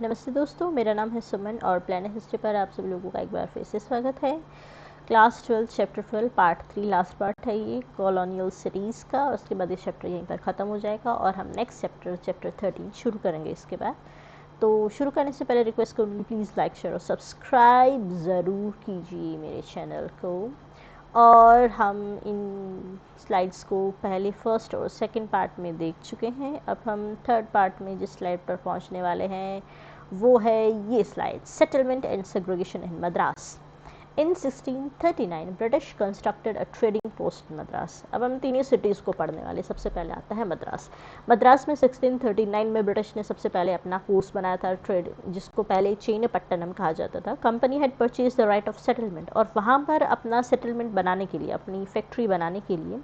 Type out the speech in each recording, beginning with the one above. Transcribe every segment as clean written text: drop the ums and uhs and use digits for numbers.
नमस्ते दोस्तों, मेरा नाम है सुमन और प्लानट हिस्ट्री पर आप सभी लोगों का एक बार फिर से स्वागत है। Class 12 chapter 12 part 3 last part है ये कॉलोनियल सिटीज़ का, और उसके बाद ये चैप्टर यहीं पर ख़त्म हो जाएगा और हम नेक्स्ट चैप्टर 13 शुरू करेंगे इसके बाद। तो शुरू करने से पहले रिक्वेस्ट करूँगी, प्लीज़ लाइक शेयर और सब्सक्राइब ज़रूर कीजिए मेरे चैनल को। और हम इन स्लाइड्स को पहले फर्स्ट और सेकंड पार्ट में देख चुके हैं। अब हम थर्ड पार्ट में जिस स्लाइड पर पहुंचने वाले हैं वो है ये slide, settlement and segregation in Madras. In 1639 British constructed a trading post Madras. अब हम तीनों सिटीज़ को पढ़ने वाले। सबसे पहले आता है मद्रास। मद्रास में 1639 में ब्रिटिश ने सबसे पहले अपना पोस्ट बनाया था ट्रेड, जिसको पहले चेन्नपट्टनम कहा जाता था। Company had purchase the right of settlement, और वहाँ पर अपना सेटलमेंट बनाने के लिए, अपनी फैक्ट्री बनाने के लिए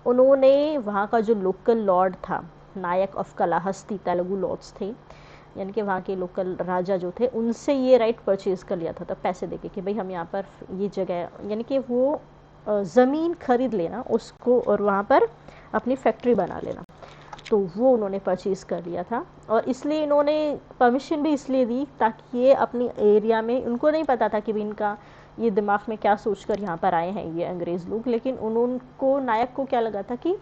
उन्होंने वहाँ का जो लोकल लॉर्ड था, नायक ऑफ कालाहस्ती, तेलुगु लॉर्ड्स थे, यानी कि वहाँ के लोकल राजा जो थे, उनसे ये राइट परचेज़ कर लिया था तो पैसे देके कि भाई हम यहाँ पर ये जगह, यानी कि वो ज़मीन खरीद लेना उसको और वहाँ पर अपनी फैक्ट्री बना लेना। तो वो उन्होंने परचेज़ कर लिया था, और इसलिए इन्होंने परमिशन भी इसलिए दी ताकि ये अपनी एरिया में, उनको नहीं पता था कि भी इनका ये दिमाग में क्या सोचकर यहाँ पर आए हैं ये अंग्रेज़ लोग, लेकिन उनको, नायक को क्या लगा था कि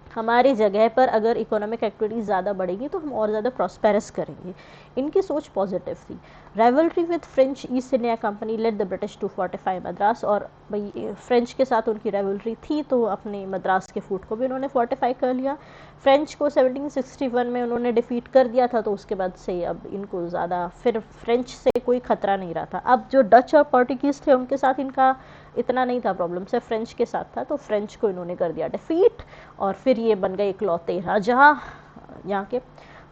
हमारी जगह पर अगर इकोनॉमिक एक्टिविटीज़ ज़्यादा बढ़ेगी तो हम और ज़्यादा प्रॉस्पेरस करेंगे। इनकी सोच पॉजिटिव थी। Rivalry with French East India Company led the British to fortify Madras, और भाई फ्रेंच के साथ उनकी राइवलरी थी तो अपने मद्रास के फोर्ट को भी उन्होंने फोर्टिफाई कर लिया। फ्रेंच को 1761 में उन्होंने डिफीट कर दिया था, तो उसके बाद से अब इनको ज़्यादा फिर फ्रेंच से कोई ख़तरा नहीं रहा था। अब जो डच और पोर्टुगीज़ थे उनके साथ इनका इतना नहीं था प्रॉब्लम, सिर्फ फ्रेंच के साथ था, तो फ्रेंच को इन्होंने कर दिया डिफीट, और फिर ये बन गए इकलौते राजा यहाँ के।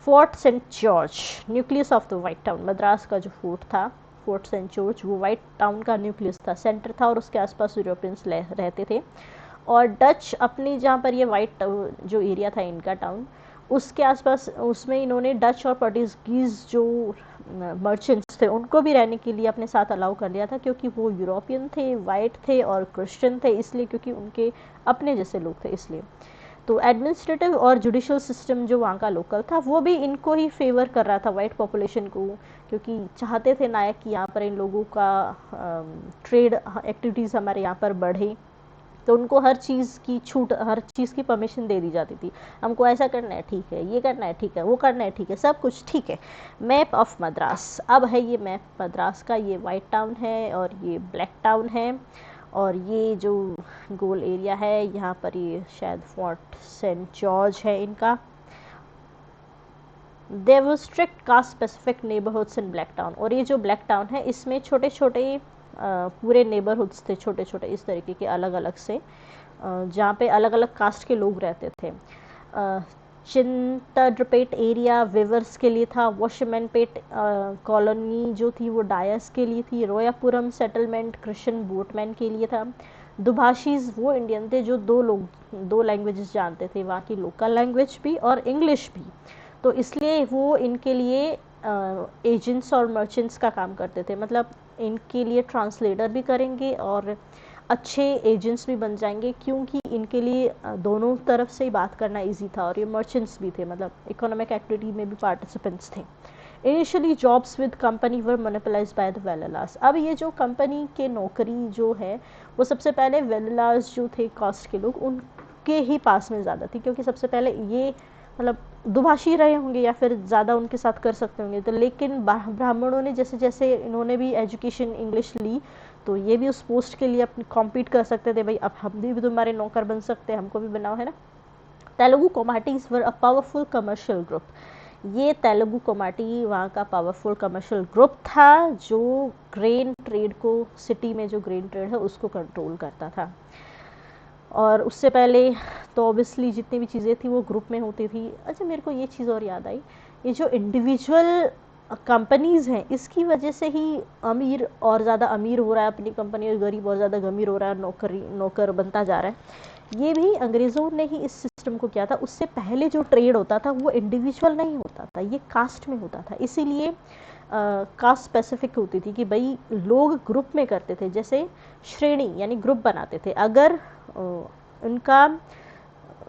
Fort Saint George, nucleus of the White Town. Madras का जो फोर्ट था, फोर्ट सेंट जॉर्ज, वो वाइट टाउन का न्यूक्लियस था, सेंटर था, और उसके आसपास यूरोपियंस रहते थे। और डच अपनी, जहाँ पर ये वाइट जो एरिया था इनका टाउन, उसके आसपास, उसमें इन्होंने डच और पोर्टुगीज़ जो मर्चेंट्स थे उनको भी रहने के लिए अपने साथ अलाउ कर लिया था, क्योंकि वो यूरोपियन थे, वाइट थे और क्रिश्चियन थे, इसलिए क्योंकि उनके अपने जैसे लोग थे इसलिए। तो एडमिनिस्ट्रेटिव और जुडिशियल सिस्टम जो वहाँ का लोकल था वो भी इनको ही फेवर कर रहा था, वाइट पॉपुलेशन को, क्योंकि चाहते थे नायक कि यहाँ पर इन लोगों का ट्रेड एक्टिविटीज़ हमारे यहाँ पर बढ़े, तो उनको हर चीज़ की छूट, हर चीज़ की परमिशन दे दी जाती थी। हमको ऐसा करना है ठीक है, ये करना है ठीक है, वो करना है ठीक है, सब कुछ ठीक है। मैप ऑफ मद्रास, अब है ये मैप मद्रास का। ये वाइट टाउन है और ये ब्लैक टाउन है, और ये जो गोल एरिया है यहाँ पर ये शायद फोर्ट सेंट जॉर्ज है इनका। There were strict caste specific neighbourhoods in Black Town, और ये जो ब्लैक टाउन है इसमें छोटे छोटे पूरे नेबरहुड्स थे, छोटे छोटे इस तरीके के अलग अलग से, जहाँ पे अलग अलग कास्ट के लोग रहते थे। चिंताड्रपेट एरिया वेवर्स के लिए था, वॉशमैनपेट कॉलोनी जो थी वो डायर्स के लिए थी, रोयापुरम सेटलमेंट क्रिश्चियन बोटमैन के लिए था। दुभाषीज वो इंडियन थे जो दो लैंग्वेजेस जानते थे, वहाँ की लोकल लैंग्वेज भी और इंग्लिश भी, तो इसलिए वो इनके लिए एजेंट्स और मर्चेंट्स का काम करते थे, मतलब इनके लिए ट्रांसलेटर भी करेंगे और अच्छे एजेंट्स भी बन जाएंगे, क्योंकि इनके लिए दोनों तरफ से ही बात करना इजी था, और ये मर्चेंट्स भी थे, मतलब इकोनॉमिक एक्टिविटी में भी पार्टिसिपेंट्स थे। Initially jobs with company were monopolize by the Vellalas. अब ये जो कंपनी के नौकरी जो है वो सबसे पहले वेललास जो थे कास्ट के लोग, उनके ही पास में ज़्यादा थी, क्योंकि सबसे पहले ये मतलब दुभाषी रहे होंगे या फिर ज़्यादा उनके साथ कर सकते होंगे, तो लेकिन ब्राह्मणों ने जैसे जैसे इन्होंने भी एजुकेशन इंग्लिश ली, तो ये भी उस पोस्ट के लिए अपनी कॉम्पीट कर सकते थे, भाई अब हम भी तुम्हारे नौकर बन सकते हैं, हमको भी बनाओ, है ना। तेलुगु कोमाटीज वर अ पावरफुल कमर्शियल ग्रुप। ये तेलुगु कोमाटी वहाँ का पावरफुल कमर्शियल ग्रुप था जो ग्रेन ट्रेड को, सिटी में जो ग्रेन ट्रेड है उसको कंट्रोल करता था। और उससे पहले तो ऑब्वियसली जितनी भी चीज़ें थी वो ग्रुप में होती थी। अच्छा, मेरे को ये चीज़ और याद आई, ये जो इंडिविजुअल कंपनीज़ हैं इसकी वजह से ही अमीर और ज़्यादा अमीर हो रहा है अपनी कंपनी, और गरीब और ज़्यादा गमीर हो रहा है, नौकर बनता जा रहा है। ये भी अंग्रेज़ों ने ही इस सिस्टम को किया था। उससे पहले जो ट्रेड होता था वो इंडिविजुअल नहीं होता था, ये कास्ट में होता था, इसीलिए कास्ट स्पेसिफिक होती थी कि भाई लोग ग्रुप में करते थे, जैसे श्रेणी यानी ग्रुप बनाते थे। अगर उनका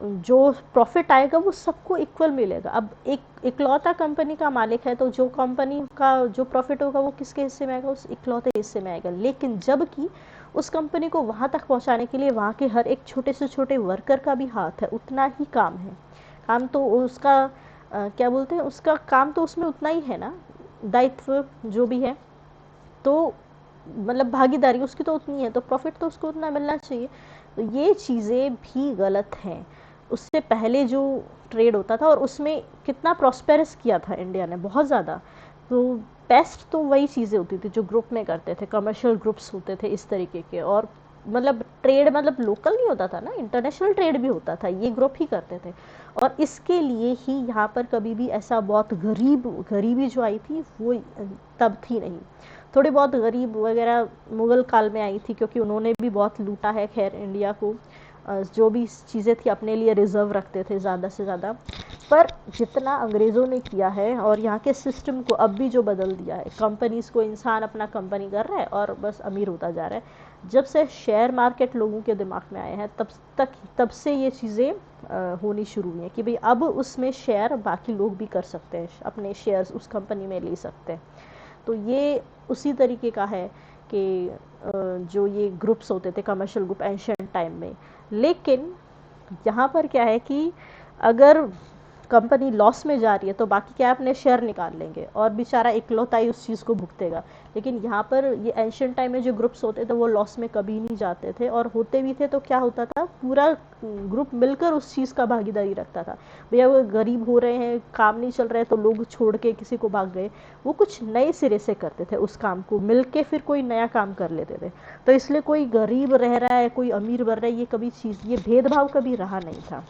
जो प्रॉफिट आएगा वो सबको इक्वल मिलेगा। अब एक इकलौता कंपनी का मालिक है, तो जो कंपनी का जो प्रॉफिट होगा वो किसके हिस्से में आएगा, उस इकलौते हिस्से में आएगा। लेकिन जबकि उस कंपनी को वहाँ तक पहुँचाने के लिए वहाँ के हर एक छोटे से छोटे वर्कर का भी हाथ है, उतना ही काम है। काम तो उसका क्या बोलते हैं, उसका काम तो उसमें उतना ही है ना, दायित्व जो भी है, तो मतलब भागीदारी उसकी तो उतनी है, तो प्रॉफिट तो उसको उतना मिलना चाहिए। तो ये चीज़ें भी गलत हैं। उससे पहले जो ट्रेड होता था और उसमें कितना प्रॉस्पेरस किया था इंडिया ने, बहुत ज़्यादा। तो बेस्ट तो वही चीज़ें होती थी जो ग्रुप में करते थे, कमर्शियल ग्रुप्स होते थे इस तरीके के। और मतलब ट्रेड मतलब लोकल नहीं होता था ना, इंटरनेशनल ट्रेड भी होता था, ये ग्रुप ही करते थे। और इसके लिए ही यहाँ पर कभी भी ऐसा बहुत गरीबी जो आई थी वो तब थी नहीं। थोड़ी बहुत गरीब वगैरह मुग़ल काल में आई थी, क्योंकि उन्होंने भी बहुत लूटा है खैर इंडिया को। जो भी चीज़ें थी अपने लिए रिज़र्व रखते थे ज़्यादा से ज़्यादा। पर जितना अंग्रेज़ों ने किया है और यहाँ के सिस्टम को अब भी जो बदल दिया है, कंपनीज़ को इंसान अपना कंपनी कर रहा है और बस अमीर होता जा रहा है। जब से शेयर मार्केट लोगों के दिमाग में आए हैं तब से ये चीज़ें होनी शुरू हुई हैं कि भाई अब उसमें शेयर बाकी लोग भी कर सकते हैं, अपने शेयर्स उस कंपनी में ले सकते हैं। तो ये उसी तरीके का है कि जो ये ग्रुप्स होते थे कमर्शियल ग्रुप एंशिएंट टाइम में। लेकिन यहाँ पर क्या है कि अगर कंपनी लॉस में जा रही है तो बाकी क्या अपने शेयर निकाल लेंगे और बेचारा इकलौता ही उस चीज़ को भुगतेगा। लेकिन यहाँ पर ये एंशिएंट टाइम में जो ग्रुप्स होते थे वो लॉस में कभी नहीं जाते थे, और होते भी थे तो क्या होता था, पूरा ग्रुप मिलकर उस चीज़ का भागीदारी रखता था। भैया वो गरीब हो रहे हैं, काम नहीं चल रहा है, तो लोग छोड़ के किसी को भाग गए, वो कुछ नए सिरे से करते थे उस काम को, मिल के फिर कोई नया काम कर लेते थे। तो इसलिए कोई गरीब रह रहा है कोई अमीर बन रहा है, ये कभी चीज़, ये भेदभाव कभी रहा नहीं था।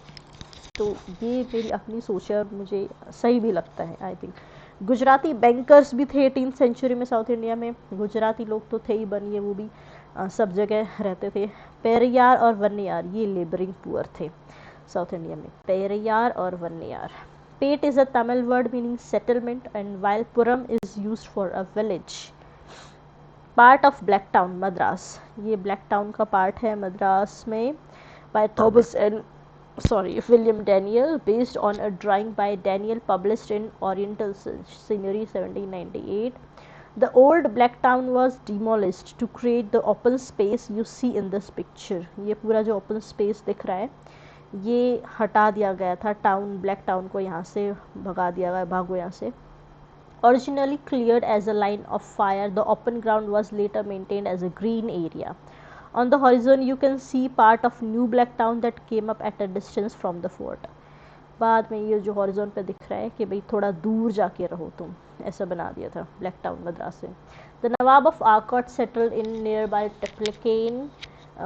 तो ये मेरी अपनी सोच है और मुझे सही भी लगता है। आई थिंक गुजराती बैंकर्स भी थे 18th सेंचुरी में साउथ इंडिया में। गुजराती लोग तो थे ही बनिए, वो भी सब जगह रहते थे। पेरियार और वन्नियार ये लेबरिंग पुअर थे साउथ इंडिया में, पेरियार और Vanniyar. Pet is a Tamil word meaning settlement and while puram is used for a village. Part of Black Town Madras, ये ब्लैक टाउन का पार्ट है मद्रास में। By Thomas and William Daniel, based on a drawing by Daniel published in Oriental Scenery 1798. The old black town was demolished to create the open space you see in this picture. ये पूरा जो open space दिख रहा है ये हटा दिया गया था, टाउन ब्लैक टाउन को यहाँ से भगा दिया गया, भागो यहाँ से। Originally cleared as a line of fire, the open ground was later maintained as a green area. On the horizon you can see part of new black town that came up at a distance from the fort. बाद में ये जो horizon पे दिख रहा है कि भाई थोड़ा दूर जाके रहो तुम, ऐसा बना दिया था ब्लैक टाउन मद्रास से। The Nawab of Arcot settled in nearby Triplicane,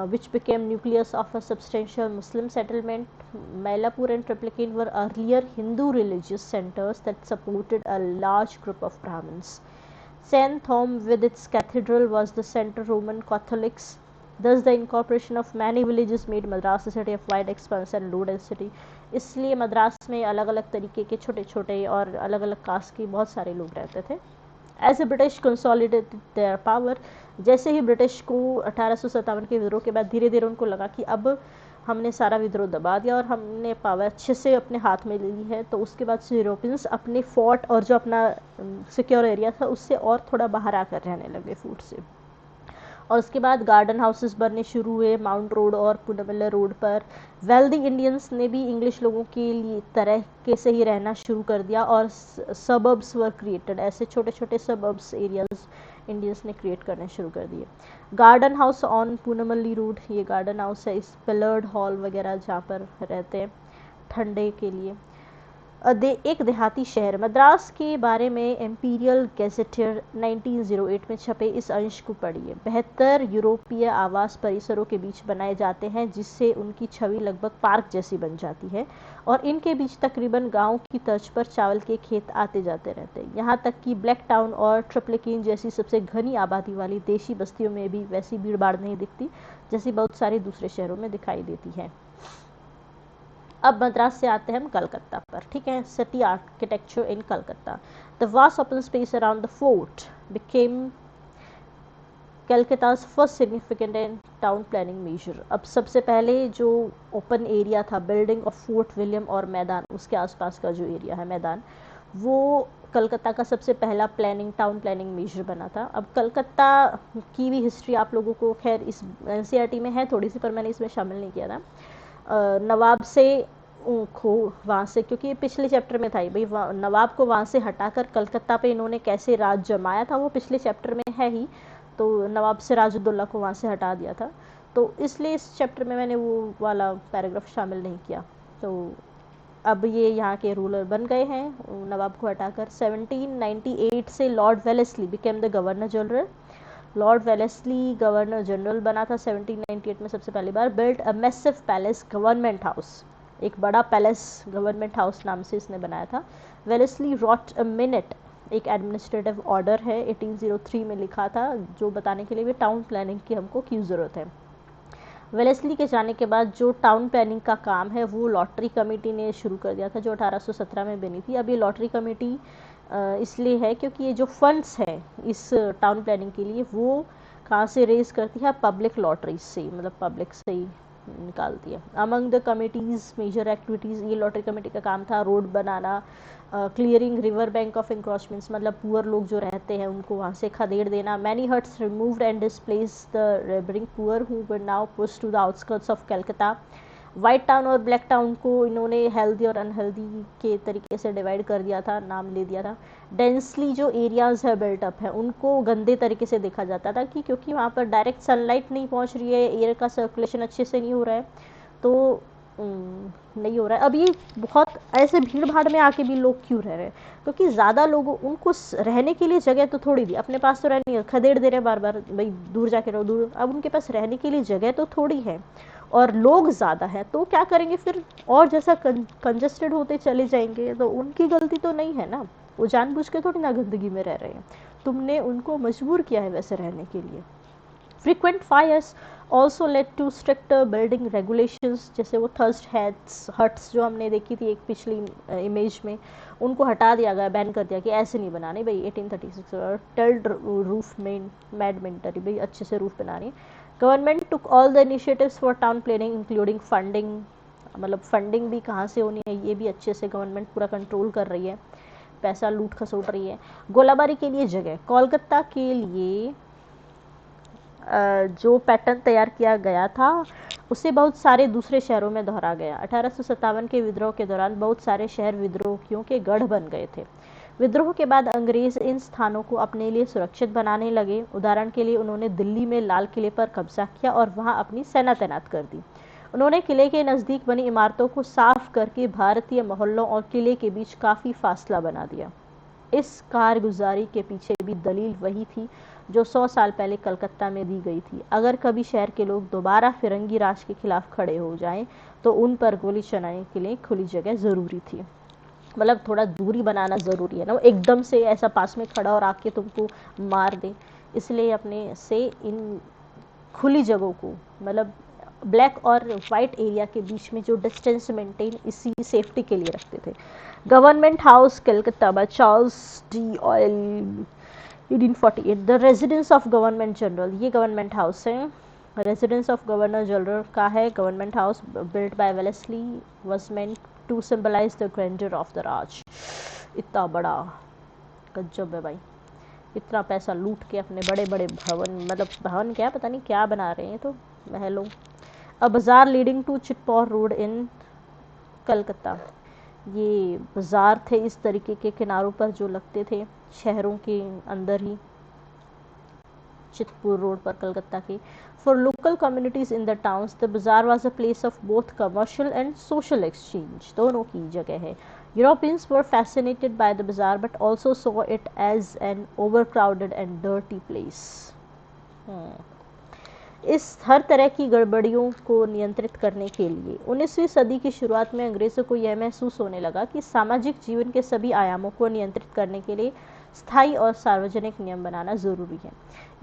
which became nucleus of a substantial Muslim settlement. Mylapore and Triplicane were earlier Hindu religious centers that supported a large group of Brahmins. St. Thom with its cathedral was the center Roman Catholics. Thus the incorporation of many villages made Madras a city of wide expanse and low density. इसलिए मद्रास में अलग अलग तरीके के छोटे छोटे और अलग अलग कास्ट के बहुत सारे लोग रहते थे। As the British consolidated their power, जैसे ही ब्रिटिश को 1857 के विद्रोह के बाद धीरे धीरे उनको लगा कि अब हमने सारा विद्रोह दबा दिया और हमने पावर अच्छे से अपने हाथ में ले ली है, तो उसके बाद से यूरोपियंस अपने फोर्ट और जो अपना सिक्योर एरिया था उससे और थोड़ा बाहर आकर रहने लगे फूट से। और उसके बाद गार्डन हाउसेस बनने शुरू हुए माउंट रोड और पुनमल्ला रोड पर। वेल्दी इंडियंस ने भी इंग्लिश लोगों के लिए तरह के से ही रहना शुरू कर दिया और सबर्ब्स वर क्रिएटेड, ऐसे छोटे छोटे सबर्ब्स एरियाज इंडियंस ने क्रिएट करने शुरू कर दिए। Garden house on Poonamallee road, ये गार्डन हाउस है, इस पिलर्ड हॉल वगैरह जहाँ पर रहते हैं ठंडे के लिए। एक देहाती शहर मद्रास के बारे में एम्पीरियल गैजेटियर 1908 में छपे इस अंश को पढ़िए। बेहतर यूरोपीय आवास परिसरों के बीच बनाए जाते हैं जिससे उनकी छवि लगभग पार्क जैसी बन जाती है और इनके बीच तकरीबन गांव की तर्ज पर चावल के खेत आते जाते रहते हैं। यहाँ तक कि ब्लैक टाउन और ट्रिप्लिकेन जैसी सबसे घनी आबादी वाली देशी बस्तियों में भी वैसी भीड़ भाड़ नहीं दिखती जैसी बहुत सारे दूसरे शहरों में दिखाई देती है। अब मद्रास से आते हैं हम कलकत्ता पर, ठीक है। City architecture in Calcutta. The vast open space around the fort became Calcutta's first significant and town planning measure. अब सबसे पहले जो ओपन एरिया था बिल्डिंग ऑफ फोर्ट विलियम और मैदान, उसके आसपास का जो एरिया है मैदान, वो कलकत्ता का सबसे पहला टाउन प्लानिंग मेजर बना था। अब कलकत्ता की भी हिस्ट्री आप लोगों को खैर इस एनसीईआरटी में है थोड़ी सी, पर मैंने इसमें शामिल नहीं किया था। नवाब से खो वहाँ से, क्योंकि ये पिछले चैप्टर में था ही भाई, नवाब को वहाँ से हटाकर कलकत्ता पे इन्होंने कैसे राज जमाया था वो पिछले चैप्टर में है ही। तो नवाब सिराजुद्दौला को वहाँ से हटा दिया था, तो इसलिए इस चैप्टर में मैंने वो वाला पैराग्राफ शामिल नहीं किया। तो अब ये यहाँ के रूलर बन गए हैं नवाब को हटाकर। 1798 से Lord Wellesley became the governor general. Lord Wellesley governor general बना था 1798 में सबसे पहली बार। Built a massive palace government house, एक बड़ा पैलेस गवर्नमेंट हाउस नाम से इसने बनाया था। वेलेस्ली रॉट अ मिनट, एक एडमिनिस्ट्रेटिव ऑर्डर है 1803 में लिखा था, जो बताने के लिए भी टाउन प्लानिंग की हमको क्यों ज़रूरत है। वेलेस्ली के जाने के बाद जो टाउन प्लानिंग का काम है वो लॉटरी कमेटी ने शुरू कर दिया था, जो 1817 में बनी थी। अब ये लॉटरी कमेटी इसलिए है क्योंकि ये जो फंड्स हैं इस टाउन प्लानिंग के लिए वो कहाँ से रेज करती है, पब्लिक लॉटरीज से, मतलब पब्लिक से ही निकालती है। Among the committees major activities, ये लॉटरी कमेटी का काम था रोड बनाना, clearing river bank of encroachments, मतलब पुअर लोग जो रहते हैं उनको वहाँ से खदेड़ देना। Many huts removed and displace the labouring poor who were now pushed to the outskirts of Calcutta. White Town और ब्लैक टाउन को इन्होंने हेल्दी और अनहेल्दी के तरीके से डिवाइड कर दिया था, नाम ले दिया था। डेंसली जो एरियाज़ है बिल्टअप है उनको गंदे तरीके से देखा जाता था कि क्योंकि वहाँ पर डायरेक्ट सनलाइट नहीं पहुँच रही है, एयर का सर्कुलेशन अच्छे से नहीं हो रहा है, तो नहीं हो रहा है। अब ये बहुत ऐसे भीड़ भाड़ में आके भी लोग क्यों रह रहे हैं, क्योंकि ज़्यादा लोगों उनको रहने के लिए जगह तो थोड़ी दी, अपने पास तो रहनी है, खदेड़ दे रहे बार बार भाई दूर जाके रहो दूर। अब उनके पास रहने के लिए जगह तो थोड़ी है और लोग ज़्यादा है, तो क्या करेंगे फिर, और जैसा कंजस्टेड होते चले जाएंगे। तो उनकी गलती तो नहीं है ना, वो जानबूझ के थोड़ी ना गंदगी में रह रहे हैं, तुमने उनको मजबूर किया है वैसे रहने के लिए। Frequent fires also led to strict building regulations, जैसे वो थर्स्ट हट्स जो हमने देखी थी एक पिछली इमेज में, उनको हटा दिया गया, बैन कर दिया कि ऐसे नहीं बनानी भाई 1836। और टेल्ड रूफ में मैडमेंटरी, भाई अच्छे से रूफ बनानी। Government took all the initiatives for town planning including funding, मतलब फंडिंग भी कहाँ से होनी है ये भी अच्छे से गवर्नमेंट पूरा कंट्रोल कर रही है, पैसा लूट खसोट रही है। गोलाबारी के लिए जगह, कोलकाता के लिए जो पैटर्न तैयार किया गया था उसे बहुत सारे दूसरे शहरों में दोहरा गया। 1857 के विद्रोह के दौरान बहुत सारे शहर विद्रोहियों के गढ़ बन गए थे। विद्रोह के बाद अंग्रेज इन स्थानों को अपने लिए सुरक्षित बनाने लगे। उदाहरण के लिए उन्होंने दिल्ली में लाल किले पर कब्जा किया और वहां अपनी सेना तैनात कर दी। उन्होंने किले के नज़दीक बनी इमारतों को साफ करके भारतीय मोहल्लों और किले के बीच काफ़ी फासला बना दिया। इस कारगुजारी के पीछे भी दलील वही थी जो 100 साल पहले कलकत्ता में दी गई थी। अगर कभी शहर के लोग दोबारा फिरंगी राज के खिलाफ खड़े हो जाएं तो उन पर गोली चलाने के लिए खुली जगह ज़रूरी थी। मतलब थोड़ा दूरी बनाना ज़रूरी है ना, वो एकदम से ऐसा पास में खड़ा और आके तुमको मार दे, इसलिए अपने से इन खुली जगहों को, मतलब ब्लैक और वाइट एरिया के बीच में जो डिस्टेंस मेंटेन इसी सेफ्टी के लिए रखते थे। Government house Calcutta by Charles D'Oyly 1848। The residence of government general, ये गवर्नमेंट हाउस है, रेजिडेंस ऑफ गवर्नर जनरल का है government house, built by Wellesley, was meant to symbolize the grandeur of the Raj. इतना बड़ा गजब है भाई, इतना पैसा लूट के अपने बड़े बड़े भवन, मतलब भवन क्या पता नहीं क्या बना रहे हैं, तो महलों। अ बाज़ार लीडिंग टू चिटपौर रोड इन कलकत्ता, ये बाज़ार थे इस तरीके के किनारों पर जो लगते थे शहरों के अंदर ही, चितपुर रोड पर कलकत्ता के। For local communities in the towns the bazaar was a place of both commercial and social exchange, दोनों की जगह है। Europeans were fascinated by the bazaar but also saw it as an overcrowded and dirty place. इस हर तरह की गड़बड़ियों को नियंत्रित करने के लिए 19वीं सदी की शुरुआत में अंग्रेज़ों को यह महसूस होने लगा कि सामाजिक जीवन के सभी आयामों को नियंत्रित करने के लिए स्थायी और सार्वजनिक नियम बनाना ज़रूरी है।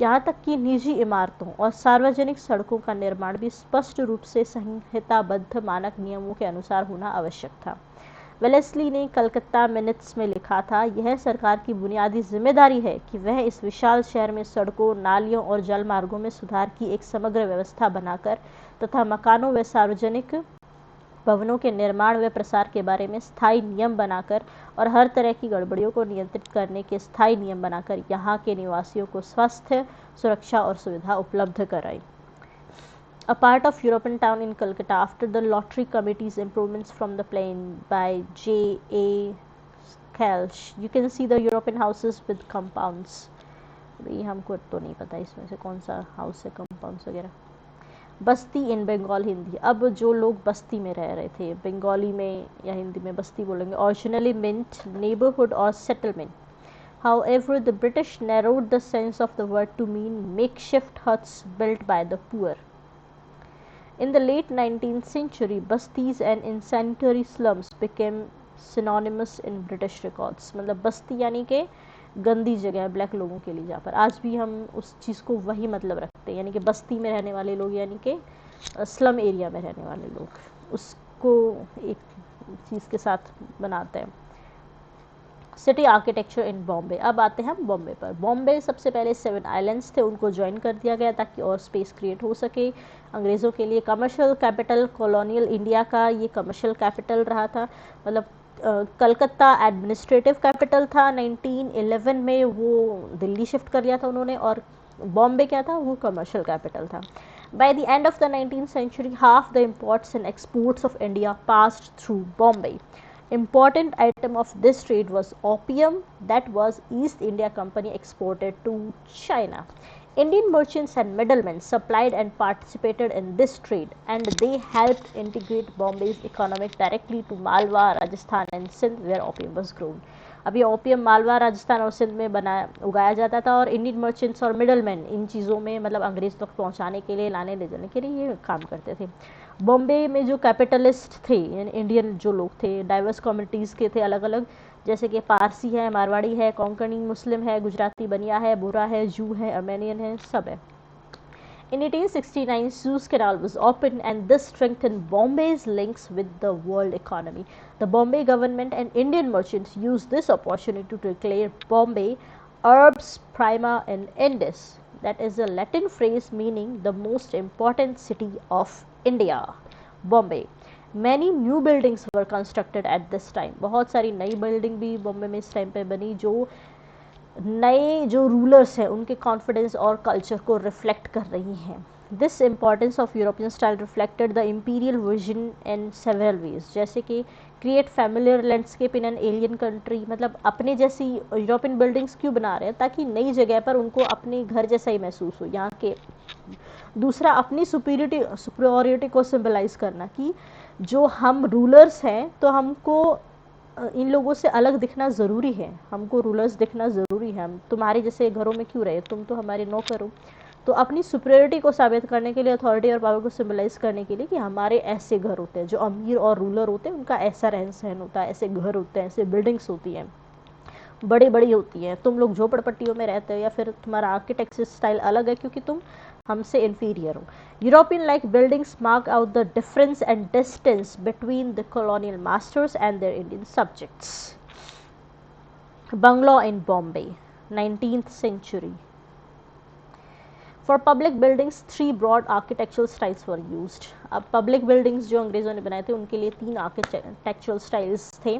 यहाँ तक कि निजी इमारतों और सार्वजनिक सड़कों का निर्माण भी स्पष्ट रूप से संहिताबद्ध मानक नियमों के अनुसार होना आवश्यक था। वेलेस्ली ने कलकत्ता मिनट्स में लिखा था, यह सरकार की बुनियादी जिम्मेदारी है कि वह इस विशाल शहर में सड़कों, नालियों और जल मार्गों में सुधार की एक समग्र व्यवस्था बनाकर तथा मकानों व सार्वजनिक भवनों के निर्माण व प्रसार के बारे में स्थायी नियम बनाकर और हर तरह की गड़बड़ियों को नियंत्रित करने के स्थायी नियम बनाकर यहाँ के निवासियों को स्वास्थ्य, सुरक्षा और सुविधा उपलब्ध कराई। A part of European town in Calcutta after the lottery committee's improvements from the plan by J.A. Kelch. You can see the European houses with compounds. ये हमको तो नहीं पता इसमें से कौन सा हाउस है, कंपाउंड्स वगैरह। बस्ती इन बंगाल हिंदी, अब जो लोग बस्ती में रह रहे थे, बंगाली में या हिंदी में बस्ती बोलेंगे। Originally meant neighborhood or settlement. However, the British narrowed the sense of the word to mean makeshift huts built by the poor. In the late 19th century, bastis and insanitary slums became synonymous in British records. मतलब बस्ती यानी कि गंदी जगह है black लोगों के लिए, जहाँ पर आज भी हम उस चीज़ को वही मतलब रखते हैं, यानी कि बस्ती में रहने वाले लोग, यानी कि स्लम एरिया में रहने वाले लोग, उसको एक चीज़ के साथ बनाते हैं। सिटी आर्किटेक्चर इन बॉम्बे। अब आते हैं हम बॉम्बे पर। बॉम्बे सबसे पहले 7 आइलैंड्स थे, उनको ज्वाइन कर दिया गया ताकि और स्पेस क्रिएट हो सके अंग्रेज़ों के लिए। कमर्शियल कैपिटल, कॉलोनियल इंडिया का ये कमर्शियल कैपिटल रहा था। मतलब कलकत्ता एडमिनिस्ट्रेटिव कैपिटल था, 1911 में वो दिल्ली शिफ्ट कर लिया था उन्होंने, और बॉम्बे क्या था, वो कमर्शियल कैपिटल था। By the end of the 19th century, half the imports and exports of India passed through Bombay. Important item of this trade was opium that was East India Company exported to China. Indian merchants and middlemen supplied and participated in this trade, and they helped integrate Bombay's economy directly to Malwa, Rajasthan and Sindh where opium was grown. अब ये opium Malwa, Rajasthan और सिंध में उगाया जाता था, और Indian merchants और middleman इन चीज़ों में मतलब अंग्रेज़ तक पहुंचाने के लिए, लाने ले जाने के लिए ये काम करते थे। बॉम्बे में जो कैपिटलिस्ट थे, यानी इंडियन जो लोग थे, डाइवर्स कम्युनिटीज़ के थे अलग अलग, जैसे कि पारसी है, मारवाड़ी है, कोंकणी मुस्लिम है, गुजराती बनिया है, बोरा है, जू है, अर्मेनियन है, सब है। In 1869, Suez Canal was opened, and this strengthened Bombay's links with the world economy. The Bombay government and Indian merchants used this opportunity to declare Bombay Urbs Prima in Indus. That is a Latin phrase meaning the most important city of India, Bombay. Many new buildings were constructed at this time. बहुत सारी नई building भी बॉम्बे में इस time पे बनी, जो नए जो रूलर्स हैं उनके कॉन्फिडेंस और कल्चर को रिफ्लेक्ट कर रही हैं। This importance of European style reflected the imperial vision in several ways, जैसे कि create familiar landscape in an alien country. मतलब अपने जैसी यूरोपियन बिल्डिंग्स क्यों बना रहे हैं, ताकि नई जगह पर उनको अपने घर जैसा ही महसूस हो यहाँ के। दूसरा, अपनी सुपीरियरिटी को सिंबलाइज करना कि जो हम रूलर्स हैं तो हमको इन लोगों से अलग दिखना ज़रूरी है, हमको रूलर्स दिखना ज़रूरी है, हम तुम्हारे जैसे घरों में क्यों रहे, तुम तो हमारे नौकर हो। तो अपनी सुपीरियरिटी को साबित करने के लिए, अथॉरिटी और पावर को सिंबलाइज करने के लिए कि हमारे ऐसे घर होते हैं, जो अमीर और रूलर होते हैं उनका ऐसा रहन सहन होता है, ऐसे घर होते हैं, ऐसे बिल्डिंग्स होती हैं, बड़ी बड़ी होती हैं। तुम लोग झोपड़पट्टियों में रहते हो, या फिर तुम्हारा आर्किटेक्चर स्टाइल अलग है क्योंकि तुम हमसे इंफीरियर हो। European like buildings mark out the difference and distance between the colonial masters and their Indian subjects. Bungalow in Bombay, 19th century. For public buildings, 3 broad architectural styles were used. अब public buildings जो अंग्रेज़ों ने बनाए थे उनके लिए 3 architectural styles थे,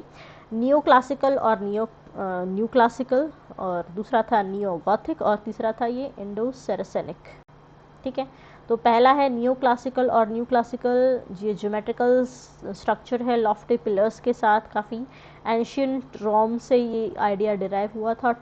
neo classical और न्यू क्लासिकल, और दूसरा था नियो गॉथिक, और तीसरा था ये इंडो सेरेसेनिक। ठीक है, तो पहला है नियो क्लासिकल, और न्यू क्लासिकल ये ज्योमेट्रिकल स्ट्रक्चर है लॉफ्टी पिलर्स के साथ, काफ़ी एंशियंट रोम से ये आइडिया डिराइव हुआ था।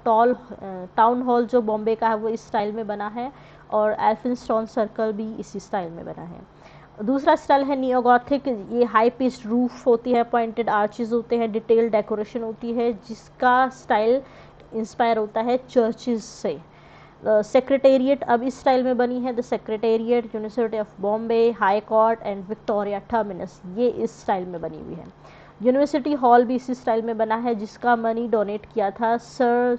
टाउन हॉल जो बॉम्बे का है वो इस स्टाइल में बना है, और एल्फिंस्टोन सर्कल भी इसी स्टाइल में बना है। दूसरा स्टाइल है नियो गॉथिक, ये हाई पिच्ड रूफ होती है, पॉइंटेड आर्चेस होते हैं, डिटेल डेकोरेशन होती है, जिसका स्टाइल इंस्पायर होता है चर्चेस से। सेक्रेटेरिएट अब इस स्टाइल में बनी है, the secretariat, university of Bombay, high court and Victoria terminus, ये इस स्टाइल में बनी हुई है। यूनिवर्सिटी हॉल भी इसी स्टाइल में बना है, जिसका मनी डोनेट किया था sir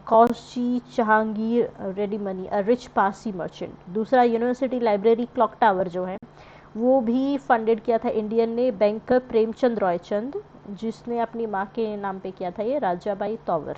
Cowasji Jehangir Readymoney, a rich Parsi merchant. दूसरा, यूनिवर्सिटी लाइब्रेरी क्लॉक टावर जो है वो भी फंडेड किया था इंडियन ने, बैंकर प्रेमचंद रॉयचंद, जिसने अपनी माँ के नाम पे किया था ये, Rajabai tower.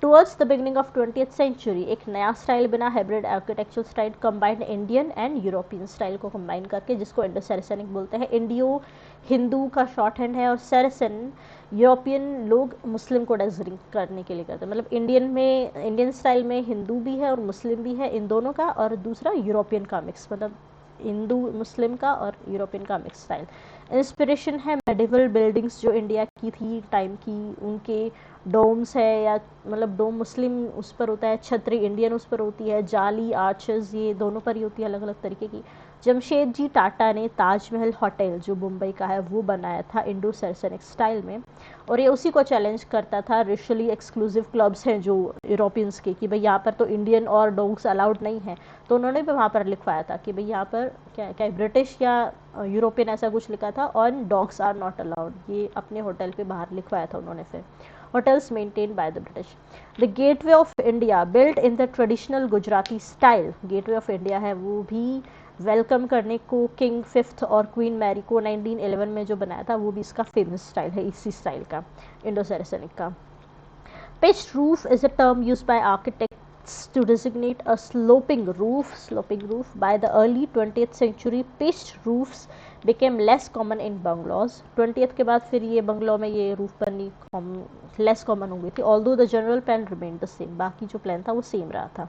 Towards the beginning of 20th century एक नया स्टाइल बना, hybrid architectural style, combined Indian and European style को कंबाइन करके, जिसको इंडो सैरेसेनिक बोलते हैं। इंडियो हिंदू का शॉर्ट हैंड है और सैरेसन यूरोपियन लोग मुस्लिम को डेजिग्नेट करने के लिए करते हैं। मतलब इंडियन स्टाइल में हिंदू भी है और मुस्लिम भी है, इन दोनों का, और दूसरा यूरोपियन का मिक्स, मतलब हिंदू मुस्लिम का और यूरोपियन का मिक्स स्टाइल। इंस्पिरेशन है मेडिवल बिल्डिंग्स जो इंडिया की थी टाइम की, उनके डोम्स है, या मतलब डोम मुस्लिम उस पर होता है, छतरी इंडियन उस पर होती है, जाली आर्चेस ये दोनों पर ही होती है, अलग अलग तरीके की। जमशेदजी टाटा ने ताजमहल होटल जो मुंबई का है वो बनाया था इंडो सैरेसेनिक स्टाइल में, और ये उसी को चैलेंज करता था रेशियली एक्सक्लूसिव क्लब्स हैं जो यूरोपियंस के, कि भाई यहाँ पर तो इंडियन और डॉग्स अलाउड नहीं है, तो उन्होंने भी वहाँ पर लिखवाया था कि भाई यहाँ पर क्या क्या ब्रिटिश या यूरोपियन ऐसा कुछ लिखा था, और डॉग्स आर नॉट अलाउड, ये अपने होटल पे बाहर लिखवाया था उन्होंने। फिर hotels maintained by the British. The Gateway of India built in the traditional Gujarati style. Gateway of India है वो भी वेलकम करने को किंग फिफ्थ और क्वीन मैरी को 1911 में जो बनाया था, वो भी इसका फेमस स्टाइल है, इसी स्टाइल का, इंडो सैरेसेनिक का। Pitched roof is a term used by architects to designate a sloping roof. By the early 20th century, pitched roofs became less common in bungalows. 20th के बाद फिर ये बंगलो में ये रूफ बननी लेस कॉमन हो गई थी, although the general plan remained the same. बाकी जो प्लान था वो सेम रहा था।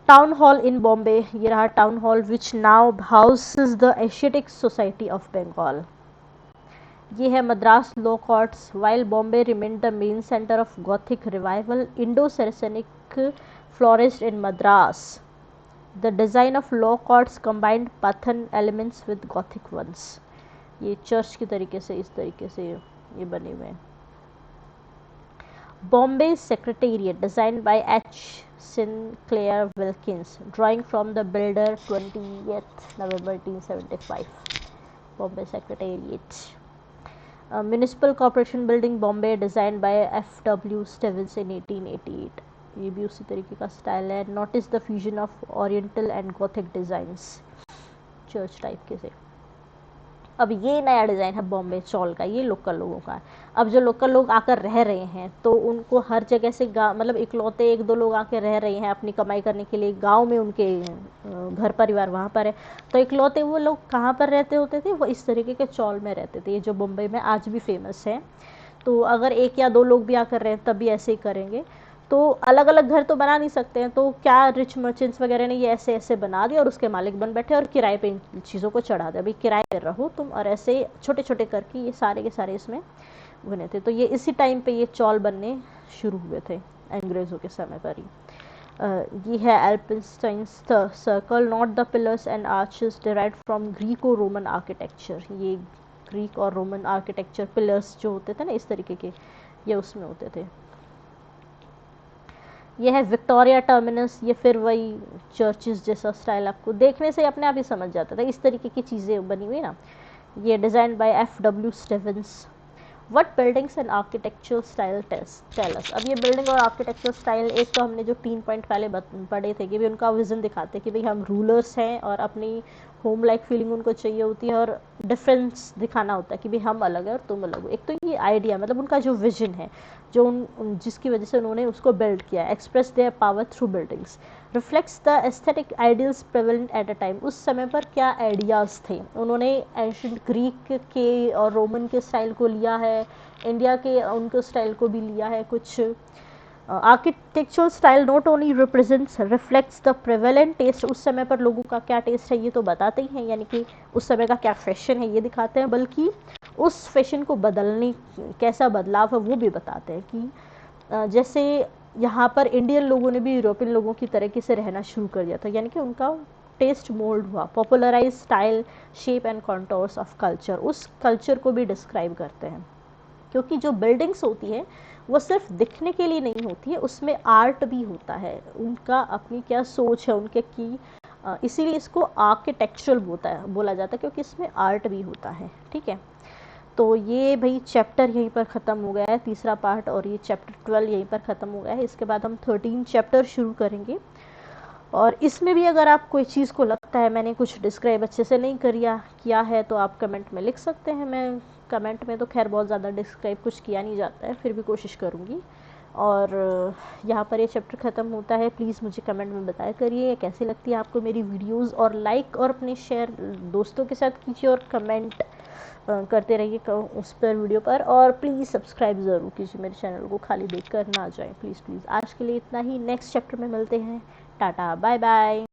टाउन हॉल इन बॉम्बे, ये रहा town hall which now houses the Asiatic Society of Bengal. ये है Madras law courts. While Bombay remain the main centre of Gothic revival, Indo Saracenic flourished in Madras. The design of law courts combined Pathan elements with Gothic ones. ये church की तरीके से, इस तरीके से ये बने हुए हैं। Bombay secretariat design by H Sinclair Wilkins, drawing from the builder 20th November 1875। Bombay secretariat. Municipal corporation building Bombay design by F.W. Stevens in 1888। ये भी उसी तरीके का स्टाइल है। Notice the fusion of oriental and Gothic designs, church type के से। अब ये नया डिज़ाइन है बॉम्बे चॉल का, ये लोकल लोगों का है। अब जो लोकल लोग आकर रह रहे हैं तो उनको हर जगह से मतलब इकलौते एक दो लोग आकर रह रहे हैं अपनी कमाई करने के लिए, गांव में उनके घर परिवार वहाँ पर है, तो इकलौते वो लोग कहाँ पर रहते होते थे, वो इस तरीके के चॉल में रहते थे, ये जो मुंबई में आज भी फेमस है। तो अगर एक या दो लोग भी आकर रहे तब भी ऐसे ही करेंगे। तो अलग अलग घर तो बना नहीं सकते हैं, तो क्या रिच मर्चेंट्स वगैरह ने ये ऐसे ऐसे बना दिया और उसके मालिक बन बैठे और किराए पे इन चीज़ों को चढ़ा दिया, भाई किराए पे रहो तुम, और ऐसे छोटे छोटे करके ये सारे के सारे इसमें बने थे। तो ये इसी टाइम पे ये चॉल बनने शुरू हुए थे अंग्रेज़ों के समय पर ही। ये है Elphinstone's circle, not the pillars and arches derived from Greco Roman architecture. ये ग्रीक और रोमन आर्किटेक्चर पिलर्स जो होते थे ना इस तरीके के, ये उसमें होते थे। ये है विक्टोरिया टर्मिनस, ये फिर वही चर्चेस जैसा स्टाइल, आपको देखने से अपने आप ही समझ जाता था, इस तरीके की चीज़ें बनी हुई ना। ये design by F.W. Stevens. What buildings and architectural style tell us. अब ये बिल्डिंग और आर्किटेक्चरल स्टाइल, एक तो हमने जो 3 पॉइंट पहले पढ़े थे कि भी उनका विजन दिखाते हैं कि भाई हम रूलर्स हैं और अपनी होम लाइक फीलिंग उनको चाहिए होती है, और डिफरेंस दिखाना होता है कि भाई हम अलग है और तुम अलग हो। एक तो ये आइडिया, मतलब उनका जो विजन है, जो जिसकी वजह से उन्होंने उसको बिल्ड किया, express their power through buildings, reflects the aesthetic ideals prevalent at a time. उस समय पर क्या आइडियाज़ थे, उन्होंने एंशिएंट ग्रीक के और रोमन के स्टाइल को लिया है, इंडिया के उनके स्टाइल को भी लिया है कुछ। Architectural style not only represents reflects the prevalent taste, उस समय पर लोगों का क्या टेस्ट है ये तो बताते ही हैं, यानी कि उस समय का क्या फैशन है ये दिखाते हैं, बल्कि उस फैशन को बदलने कैसा बदलाव है वो भी बताते हैं कि जैसे यहाँ पर इंडियन लोगों ने भी यूरोपियन लोगों की तरीके से रहना शुरू कर दिया था, यानी कि उनका टेस्ट मोल्ड हुआ। Popularise style shape and contours of culture, उस कल्चर को भी डिस्क्राइब करते हैं, क्योंकि जो बिल्डिंग्स होती है वो सिर्फ दिखने के लिए नहीं होती है, उसमें आर्ट भी होता है, उनका अपनी क्या सोच है उनके की, इसीलिए इसको आर्किटेक्चरल बोला जाता है क्योंकि इसमें आर्ट भी होता है। ठीक है, तो ये भाई चैप्टर यहीं पर ख़त्म हो गया है, तीसरा पार्ट, और ये चैप्टर 12 यहीं पर ख़त्म हो गया है। इसके बाद हम 13 चैप्टर शुरू करेंगे, और इसमें भी अगर आप कोई चीज़ को लगता है मैंने कुछ डिस्क्राइब अच्छे से नहीं किया है तो आप कमेंट में लिख सकते हैं। मैं कमेंट में तो खैर बहुत ज़्यादा डिस्क्राइब कुछ किया नहीं जाता है, फिर भी कोशिश करूँगी और यहाँ पर ये चैप्टर ख़त्म होता है। प्लीज़ मुझे कमेंट में बताया करिए कैसी लगती है आपको मेरी वीडियोस, और लाइक और अपने शेयर दोस्तों के साथ कीजिए, और कमेंट करते रहिए उस पर वीडियो पर, और प्लीज़ सब्सक्राइब ज़रूर कीजिए मेरे चैनल को, खाली देख कर ना जाएँ प्लीज़ प्लीज़। आज के लिए इतना ही, नेक्स्ट चैप्टर में मिलते हैं। Tata bye bye.